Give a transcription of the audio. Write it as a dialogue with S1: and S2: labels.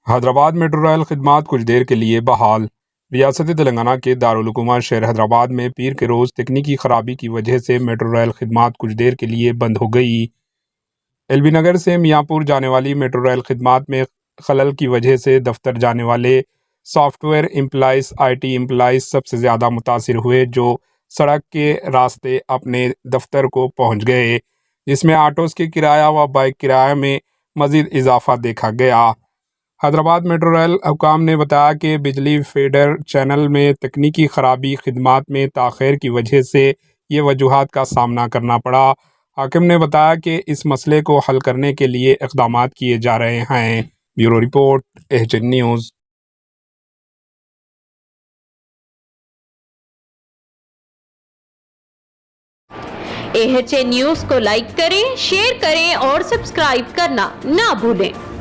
S1: Hyderabad metro rail خدمات کچھ دیر کے لیے بحال۔ ریاست تلنگانہ کے دارالحکومت شہر حیدرآباد میں پیر کے روز تکنیکی خرابی کی وجہ سے میٹرو ریل خدمات کچھ دیر کے لیے بند ہو گئی۔ ایل بی نگر سے میاں پور جانے والی میٹرو ریل خدمات میں خلل کی وجہ سے دفتر جانے والے software employees I T employees سب سے زیادہ متاثر ہوئے، جو سڑک کے راستے اپنے دفتر کو پہنچ گئے، جس میں آٹوز کے کرایہ و بائک کرایہ میں مزید اضافہ دیکھا گیا۔ حیدرآباد میٹرو ریل حکام نے بتایا کہ بجلی فیڈر چینل میں تکنیکی خرابی خدمات میں تاخیر کی وجہ سے یہ وجوہات کا سامنا کرنا پڑا۔ حاکم نے بتایا کہ اس مسئلے کو حل کرنے کے لیے اقدامات کیے جا رہے ہیں۔ Bureau report H news.
S2: AHN news کو لائک کریں، شیئر کریں اور سبسکرائب کرنا نہ بھولیں۔